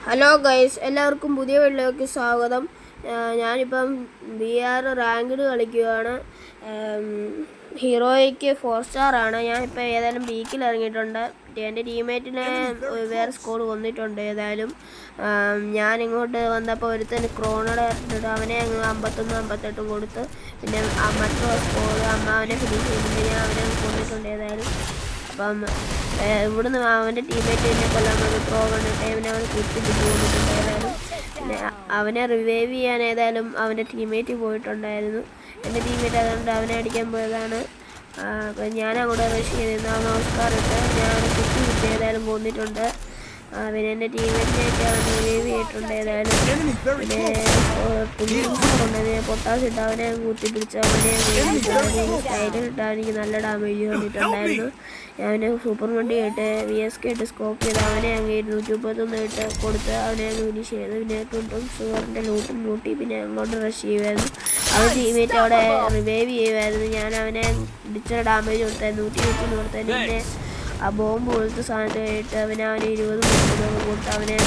Hello guys, എല്ലാവർക്കും പുതിയ വീഡിയോയിലേക്ക് സ്വാഗതം. ഞാനിപ്പം VR റാങ്ക്ഡ് കളിക്കുകയാണ്. ഹീറോയ്ക്ക് 4 സ്റ്റാർ ആണ്. ഞാനിപ്പോൾ ഏതായാലും പീക്കിൽ ഇറങ്ങിയിട്ടുണ്ട്. എൻ്റെ ടീംമേറ്റിനെ വേറെ സ്കോഡ് കൊന്നിട്ടുണ്ട്. ഏതായാലും ഞാനിങ്ങോട്ട് വന്നപ്പോൾ ഒരുത്തന് ക്രോണയുടെ ഇട്ടിട്ട് അവനെ അങ്ങ് 51 58 കൊടുത്ത്, പിന്നെ മറ്റൊരു സ്കോഡ് അവനെ ഫിനിഷ് ചെയ്തിട്ട് ഞാൻ അവനെ കൊന്നിട്ടുണ്ട്. ഏതായാലും അപ്പം ഇവിടുന്ന് അവൻ്റെ ടീമേറ്റ് എന്നെ കൊല്ലാൻ വന്ന് ത്രോ കണ്ടിട്ട് അവനെ കുത്തിപ്പിടിച്ച് കൊണ്ടിട്ടുണ്ട്. ഏതായാലും പിന്നെ അവനെ റിവൈവ് ചെയ്യാൻ ഏതായാലും അവൻ്റെ ടീമേറ്റ് പോയിട്ടുണ്ടായിരുന്നു. എൻ്റെ ടീമേറ്റ് അതുകൊണ്ട് അവനെ അടിക്കാൻ പോയതാണ്. അപ്പം ഞാൻ അങ്ങോട്ട് റഷ് ചെയ്തിരുന്നു. അവൻ നമസ്കാരമിട്ട് ഞാൻ കുത്തി ഏതായാലും കൊന്നിട്ടുണ്ട്. പിന്നെ എൻ്റെ ടീമേറ്റിനെയൊക്കെ അവൻ റിവൈവ് ചെയ്തിട്ടുണ്ട്. ഏതായാലും പിന്നെ കൊണ്ടതിനെ പൊട്ടാസ് ഇട്ട് അവനെ കുത്തിപ്പിടിച്ച് അവനെ സ്റ്റൈലിലിട്ട് എനിക്ക് നല്ല ഡാമേജ് കണ്ടിട്ടുണ്ടായിരുന്നു. അവനെ സൂപ്പർ വണ്ടി ഇട്ട് VSK ഇട്ട് സ്കോപ്പ് ചെയ്ത് അവനെ അങ്ങ് 231 ഇട്ട് കൊടുത്ത് അവനെ അങ്ങ് ഫിനിഷ് ചെയ്ത് പിന്നെ ഷുഗറിൻ്റെ ലൂട്ടും കൂട്ടി പിന്നെ അങ്ങോട്ട് റഷ് ചെയ്യുമായിരുന്നു. അവൻ ടീമേറ്റ് അവിടെ റിവൈവ് ചെയ്യുമായിരുന്നു. ഞാൻ അവനെ ഇടിച്ച ഡാമേജ് കൊടുത്തായിരുന്നു, 120 കൊടുത്തതിന്. പിന്നെ ആ ബോംബ് പോലത്തെ സാധനത്തെ കഴിഞ്ഞിട്ട് അവനെ 20 കൊടുത്ത് അവനെ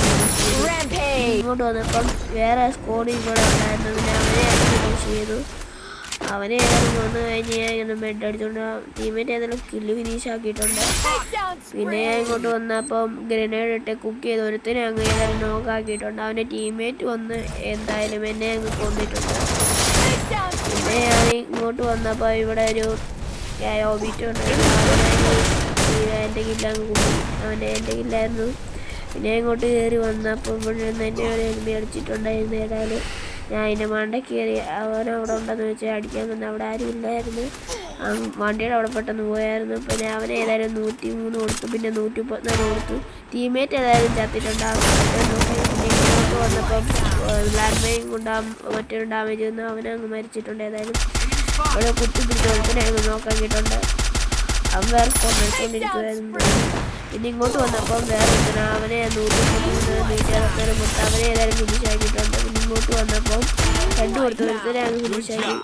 ഇങ്ങോട്ട് വന്നപ്പം വേറെ സ്കോഡ് ഇവിടെ ഉണ്ടായിരുന്നു. പിന്നെ അവനെ ഫിനിഷ് ചെയ്തു. അവനെ ഏതായാലും വന്നു കഴിഞ്ഞ് ഞാൻ ഇങ്ങനെ ബെഡ് അടിച്ചുകൊണ്ട് ടീമേറ്റ് ഏതായാലും കില്ല് ഫിനിഷ് ആക്കിയിട്ടുണ്ട്. പിന്നെ ഞാൻ ഇങ്ങോട്ട് വന്നപ്പം ഗ്രനേഡ് ഇട്ട് കുക്ക് ചെയ്ത് ഒരുത്തനെ അങ്ങ് ഏതായാലും നോക്കാക്കിയിട്ടുണ്ട്. അവൻ്റെ ടീമേറ്റ് വന്ന് എന്തായാലും എന്നെ അങ്ങ് കൊന്നിട്ടുണ്ട്. പിന്നെ ഞാൻ ഇങ്ങോട്ട് വന്നപ്പോൾ ഇവിടെ ഒരു ഓബിറ്റ് ഉണ്ടായിരുന്നു. എൻ്റെ കില്ലങ്ങ് കൂടി എൻ്റെ കില്ലായിരുന്നു. പിന്നെ ഇങ്ങോട്ട് കയറി വന്നപ്പോൾ ഇവിടെ നിന്ന് എന്നെ ഒരു എൽമി അടിച്ചിട്ടുണ്ടായിരുന്നു. ഏതായാലും ഞാൻ അതിൻ്റെ മണ്ടയ്ക്ക് കയറി അവൻ അവിടെ ഉണ്ടെന്ന് വെച്ചാൽ അടിക്കാൻ വന്ന് അവിടെ ആരും ഇല്ലായിരുന്നു. വണ്ടിയുടെ അവിടെ പെട്ടെന്ന് പോയായിരുന്നു. പിന്നെ അവനെ ഏതായാലും 103 കൊടുത്തു, പിന്നെ 134 കൊടുത്തു. ടീമേറ്റ് ഏതായാലും ചത്തിട്ടുണ്ടാകും. പിന്നെ ഇങ്ങോട്ട് വന്നപ്പം ലാൻഡ് മൈൻ കൊണ്ടാകും മറ്റൊരു ഡാമേജ് വന്ന് അവനങ്ങ് മരിച്ചിട്ടുണ്ട്. ഏതായാലും അവിടെ കുത്തിപ്പിടിച്ച് ഒരുത്തനെ അങ്ങ് നോക്കാക്കിയിട്ടുണ്ട്. അവൻ വേറെ സ്കോഡ് എടുത്തുകൊണ്ടിരിക്കുമായിരുന്നു. പിന്നെ ഇങ്ങോട്ട് വന്നപ്പം വേറെ ഒരുത്തന അവനെ 133 164 കൊടുത്ത് അവനെ ഏതായാലും ഫിനിഷ് ആക്കിയിട്ടുണ്ട്. പിന്നെ ഇങ്ങോട്ട് വന്നപ്പം 2 കൊടുത്ത് ഒരുത്തനെ അങ്ങ് ഫിനിഷ് ആക്കി.